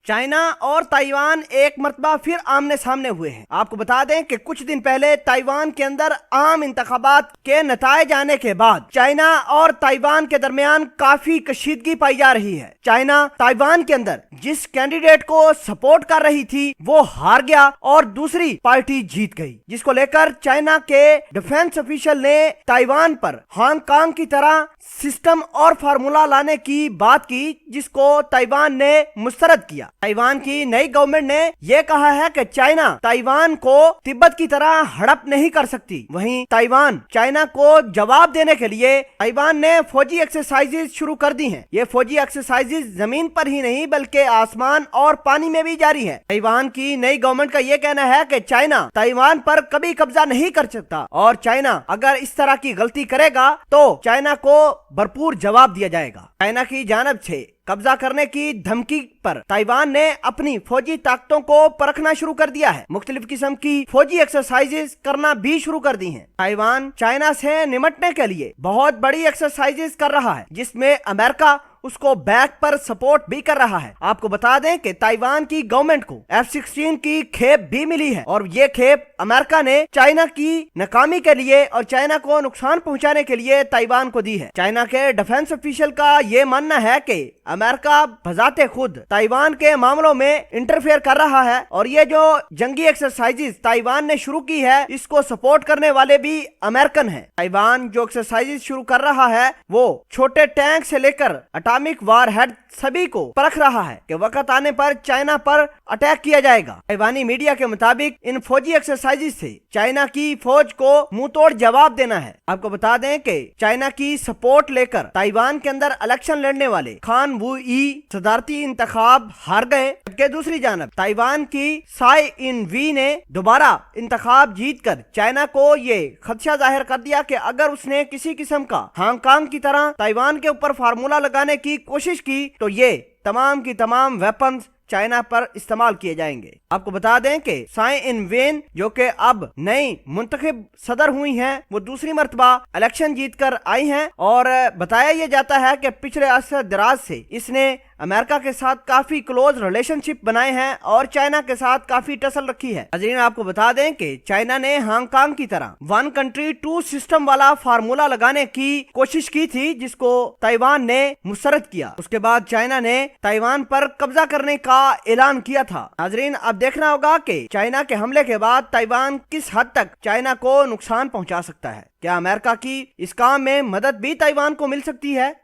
China और Taiwan एक मर्तबा फिर आमने सामने हुए हैं। आपको बता दें कि कुछ दिन पहले ताइवान के अंदर आम इंतखाबात के नताइज आने के बाद चाइना और ताइवान के दरमियान काफी कशीदगी पाई जा रही है। चाइना ताइवान के अंदर जिस कैंडिडेट को सपोर्ट कर रही थी वो हार गया और दूसरी पार्टी जीत गई, जिसको लेकर चाइना के डिफेंस ऑफिशियल ने ताइवान पर हांगकांग की तरह सिस्टम और फार्मूला लाने की बात की, जिसको ताइवान ने मुस्तरद किया। ताइवान की नई गवर्नमेंट ने यह कहा है कि चाइना ताइवान को तिब्बत की तरह हड़प नहीं कर सकती। वहीं ताइवान चाइना को जवाब देने के लिए ताइवान ने फौजी एक्सरसाइजेज शुरू कर दी हैं। ये फौजी एक्सरसाइजेज जमीन पर ही नहीं बल्कि आसमान और पानी में भी जारी है। ताइवान की नई गवर्नमेंट का यह कहना है कि चाइना ताइवान पर कभी कब्जा नहीं कर सकता और चाइना अगर इस तरह की गलती करेगा तो चाइना को भरपूर जवाब दिया जाएगा। चाइना की जानिब से कब्जा करने की धमकी पर ताइवान ने अपनी फौजी ताकतों को परखना शुरू कर दिया है। मुख्तलिफ किस्म की फौजी एक्सरसाइजेज करना भी शुरू कर दी हैं। ताइवान चाइना से निमटने के लिए बहुत बड़ी एक्सरसाइजेज कर रहा है, जिसमें अमेरिका उसको बैक पर सपोर्ट भी कर रहा है। आपको बता दें कि ताइवान की गवर्नमेंट को F-16 की खेप भी मिली है और ये खेप अमेरिका ने चाइना की नाकामी के लिए और चाइना को नुकसान पहुंचाने के लिए ताइवान को दी है। चाइना के डिफेंस ऑफिशियल का ये मानना है कि अमेरिका बजाते खुद ताइवान के मामलों में इंटरफेयर कर रहा है और ये जो जंगी एक्सरसाइजेज ताइवान ने शुरू की है इसको सपोर्ट करने वाले भी अमेरिकन हैं। ताइवान जो एक्सरसाइजेज शुरू कर रहा है वो छोटे टैंक से लेकर एटॉमिक वार हेड सभी को परख रहा है कि वक्त आने पर चाइना पर अटैक किया जाएगा। ताइवानी मीडिया के मुताबिक इन फौजी एक्सरसाइजेज से चाइना की फौज को मुंह तोड़ जवाब देना है। आपको बता दें कि चाइना की सपोर्ट लेकर ताइवान के अंदर इलेक्शन लड़ने वाले खान वू ई सदारती इंतखाब हार गए, जबकि दूसरी जानब ताइवान की साई इन वी ने दोबारा इंतखाब जीतकर चाइना को ये खदशा जाहिर कर दिया कि अगर उसने किसी किस्म का हांगकांग की तरह ताइवान के ऊपर फार्मूला लगाने की कोशिश की तो ये तमाम की तमाम वेपन्स चाइना पर इस्तेमाल किए जाएंगे। आपको बता दें कि साई इन वेन जो कि अब नई मुंतखब सदर हुई हैं, वो दूसरी मर्तबा इलेक्शन जीतकर आई हैं और बताया यह जाता है कि पिछले अरसे दराज से इसने अमेरिका के साथ काफी क्लोज रिलेशनशिप बनाए हैं और चाइना के साथ काफी टसल रखी है। अजीन आपको बता दें कि चाइना ने हांगकांग की तरह 1 कंट्री 2 सिस्टम वाला फार्मूला लगाने की कोशिश की थी, जिसको ताइवान ने मुस्तरद किया। उसके बाद चाइना ने ताइवान पर कब्जा करने का ऐलान किया था। नाजरीन अब देखना होगा कि चाइना के हमले के बाद ताइवान किस हद तक चाइना को नुकसान पहुंचा सकता है। क्या अमेरिका की इस काम में मदद भी ताइवान को मिल सकती है?